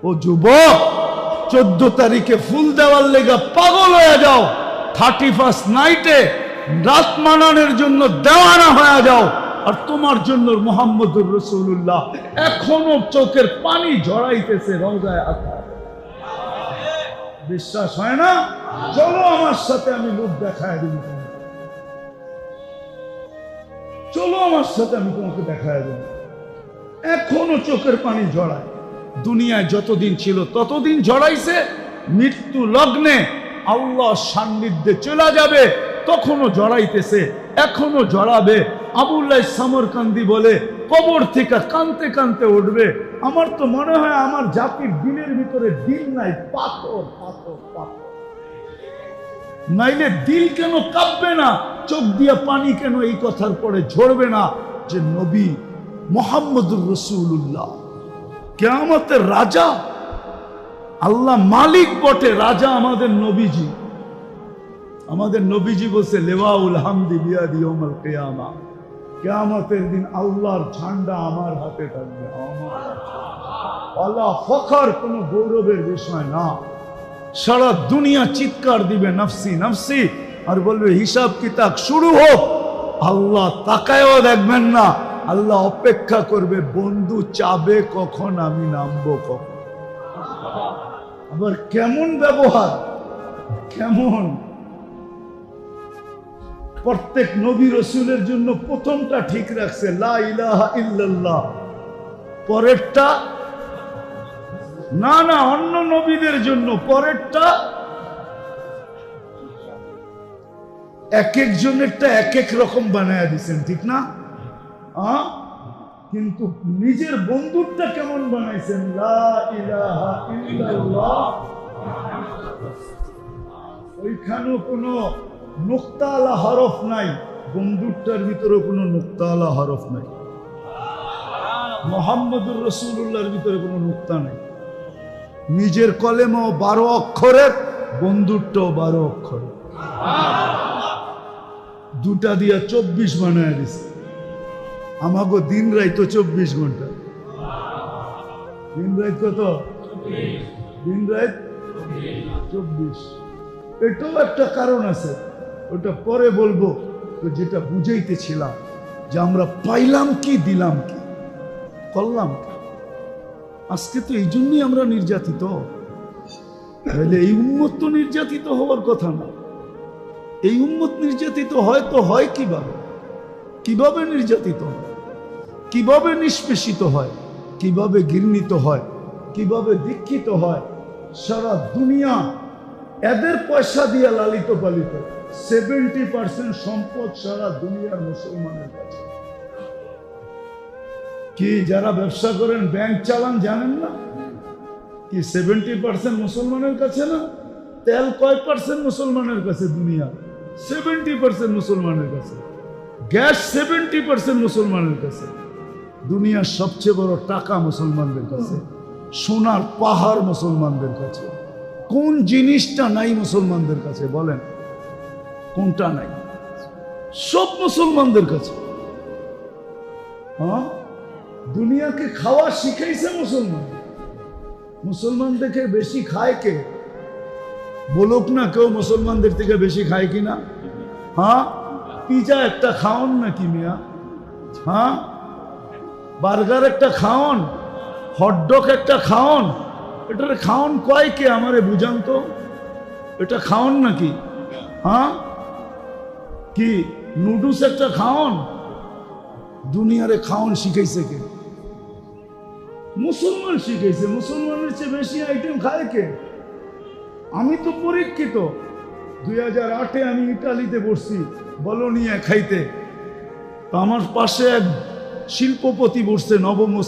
ও যুবক, 14 তারিখে ফুল দেওয়ার লেগা পাগল হয়ে যাও, 31st নাইটে রাত মানানোর জন্য দেওয়ানা হয়ে যাও, আর তোমার জন্য মুহাম্মদুর রাসূলুল্লাহ এখনো চোখের পানি ঝরাইতেছে রওজায়ে আতহার। বিশ্বাস হয় না? চলো আমার সাথে, আমি লোক দেখায় দিব। চলো আমার সাথে, আমি তোমাকে দেখায় দেব। এখনো চোখের পানি ঝরায়। দুনিয়ায় যতদিন ছিল ততদিন ঝরাইছে। মৃত্যু লগ্নে আল্লাহর সান্নিধ্যে চলে যাবে, তখনও ঝরাইতেছে, এখনো ঝরাবে। আবুল্লাহ সামরকান্দি বলে, কবর থেকে কানতে কানতে উঠবে। আমার তো মনে হয় আমার জাতির দিনের ভিতরে দিল নাই, পাথর পাথর পাথর। নাইলে দিল কেন কাঁপবে না, চোখ দিয়া পানি কেন এই কথার পরে ঝরবে না যে নবী মুহাম্মদুর রাসূলুল্লাহ কিয়ামতের রাজা। আল্লাহ মালিক বটে, রাজা আমাদের নবীজি। আমাদের নবীজি বলছে, লেওয়াউল হামদি বিয়াদি ইয়াউমাল কিয়ামা, কিয়ামতের দিন আল্লাহর ঝান্ডা আমার হাতে থাকবে। আল্লাহ ফখর, কোনো গৌরবের বিষয় না। সারা দুনিয়া চিৎকার দিবে নফসি নফসি, আর বলবে হিসাব কিতাব শুরু হোক। আল্লাহ তাকায়ও দেখবেন না, আল্লাহ অপেক্ষা করবে, বন্ধু চাবে কখন আমি নামবো কখন। আবার কেমন ব্যবহার, কেমন! প্রত্যেক নবী রসুলের জন্য প্রথমটা ঠিক রাখছে, লা ইলাহা ইল্লাল্লাহ। পরেরটা না, না, অন্য নবীদের জন্য পরেরটা। এক একজনেরটা এক এক রকম বানায় দিচ্ছেন, ঠিক না? কিন্তু নিজের বন্ধুরটা কেমন বানাইছেন, লা ইলাহা ইল্লাল্লাহ। ওইখানেও কোনো নুক্তাওয়ালা হরফ নাই, বন্ধুরটার ভিতরে কোনো নুক্তাওয়ালা হরফ নাই। মুহাম্মদুর রাসূলুল্লাহর ভিতরে কোনো নুক্তা নাই। নিজের কলেমাও 12 অক্ষরের, বন্ধুরটাও 12 অক্ষরের। দুটা দিয়া 24 বানায় দিছে। আমাগো দিন রাত 24 ঘন্টা। দিন রাত কত? দিন রাত 24। এটাও একটা কারণ আছে, ওটা পরে বলবো। তো যেটা বুঝাইতেছিলাম যে আমরা পাইলাম কি, দিলাম কি, করলাম কি। আজকে তো এই জন্যই আমরা নির্যাতিত। তাহলে এই উম্মত তো নির্যাতিত হওয়ার কথা না। এই উম্মত নির্যাতিত হয় তো হয় কিভাবে? কিভাবে নির্যাতিত হয়, কিভাবে নিষ্পেষিত হয়, কিভাবে ঘৃণিত হয়, কিভাবে দীক্ষিত হয়। সারা দুনিয়া এদের পয়সা দিয়ে লালিত পালিত। 70% সম্পদ সারা দুনিয়ার মুসলমানের কাছে। কি যারা ব্যবসা করেন, ব্যাংক চালান, জানেন না কি 70% মুসলমানের কাছে না? তেল কয় পার্সেন্ট মুসলমানের কাছে? দুনিয়া 70% মুসলমানের কাছে। গ্যাস 70% মুসলমানের কাছে। দুনিয়ার সবচেয়ে বড় টাকা মুসলমানদের কাছে। সোনার পাহাড় মুসলমানদের কাছে। কোন জিনিসটা নাই মুসলমানদের কাছে? বলেন কোনটা নাই? সব মুসলমানদের কাছে। হ্যাঁ, দুনিয়াকে খাওয়া শিখাইছে মুসলমান। মুসলমান থেকে বেশি খায় কে? বলুক না কেউ মুসলমানদের থেকে বেশি খায় কিনা। হ্যাঁ, পিজা একটা খাওন নাকি মিয়া? হ্যাঁ, বার্গার একটা খাওন, হটডগ একটা খাওন। এটার খাওন কয় কে? আমারে বুঝান তো, এটা খাওন নাকি? হ্যাঁ, কি নুডলস একটা খাওন? দুনিয়ারে খাওন শিখাইছে কে? মুসলমান শিখাইছে। মুসলমানের চেয়ে বেশি আইটেম খায় কে? আমি তো পরীক্ষিত। 2008-এ আমি ইটালিতে বসছি বলোনিয়া খাইতে। তো আমার পাশে এক শিল্পপতি বসছে, নবম